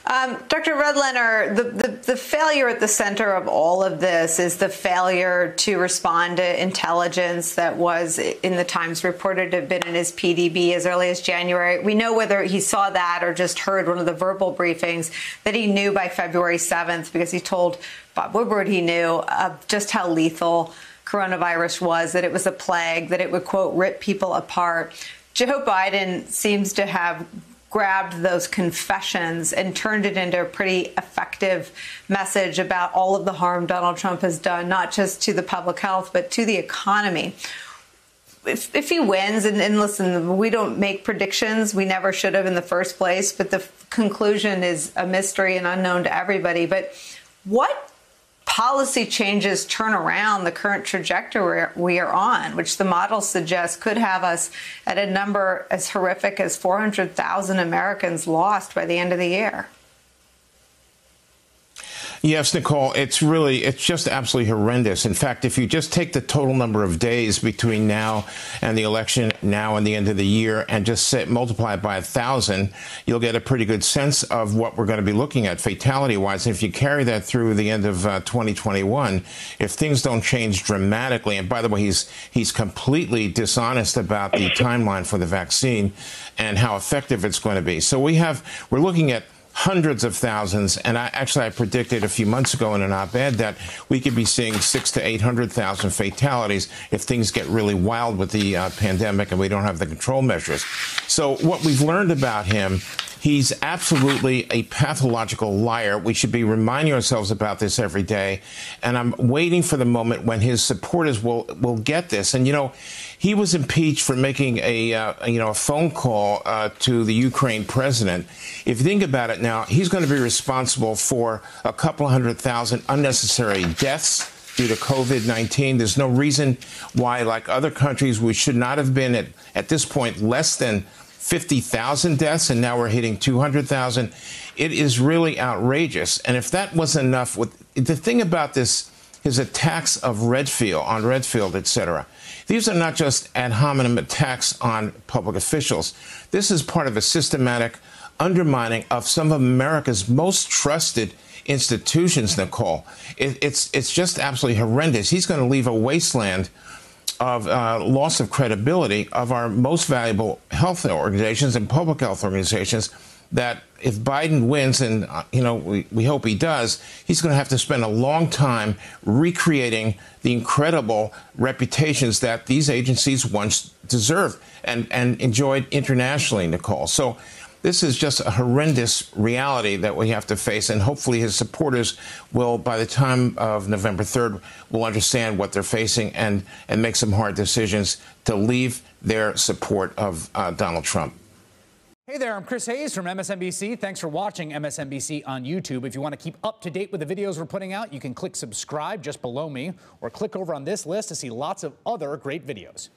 Dr. Redlener, the failure at the center of all of this is the failure to respond to intelligence that was in the Times reported to have been in his PDB as early as January. We know whether he saw that or just heard one of the verbal briefings that he knew by February 7th because he told Bob Woodward he knew just how lethal coronavirus was, that it was a plague, that it would, quote, rip people apart. Joe Biden seems to have grabbed those confessions and turned it into a pretty effective message about all of the harm Donald Trump has done, not just to the public health, but to the economy. If he wins, and listen, we don't make predictions. We never should have in the first place, but the conclusion is a mystery and unknown to everybody. But what policy changes turn around the current trajectory we are on, which the model suggests could have us at a number as horrific as 400,000 Americans lost by the end of the year? Yes, Nicole, it's just absolutely horrendous. In fact, if you just take the total number of days between now and the election, now and the end of the year, and just multiply it by 1,000, you'll get a pretty good sense of what we're going to be looking at fatality-wise. And if you carry that through the end of 2021, if things don't change dramatically, and by the way, he's completely dishonest about the timeline for the vaccine and how effective it's going to be. So we're looking at hundreds of thousands, and I predicted a few months ago in an op-ed that we could be seeing 600,000 to 800,000 fatalities if things get really wild with the pandemic and we don't have the control measures. So what we've learned about him, he's absolutely a pathological liar. We should be reminding ourselves about this every day. And I'm waiting for the moment when his supporters will get this. And, you know, he was impeached for making a phone call to the Ukraine president. If you think about it now, he's going to be responsible for a couple 100,000 unnecessary deaths due to COVID-19. There's no reason why, like other countries, we should not have been at this point less than 50,000 deaths, and now we're hitting 200,000. It is really outrageous. And if that wasn't enough, the thing about this, his attacks of Redfield, et cetera, these are not just ad hominem attacks on public officials. This is part of a systematic undermining of some of America's most trusted institutions, Nicole. It's just absolutely horrendous. He's going to leave a wasteland of loss of credibility of our most valuable health organizations and public health organizations that if Biden wins, and we hope he does, he's going to have to spend a long time recreating the incredible reputations that these agencies once deserved and enjoyed internationally, Nicole. So this is just a horrendous reality that we have to face, and hopefully his supporters will, by the time of November 3rd, will understand what they're facing and make some hard decisions to leave their support of Donald Trump. Hey there, I'm Chris Hayes from MSNBC. Thanks for watching MSNBC on YouTube. If you want to keep up to date with the videos we're putting out, you can click subscribe just below me or click over on this list to see lots of other great videos.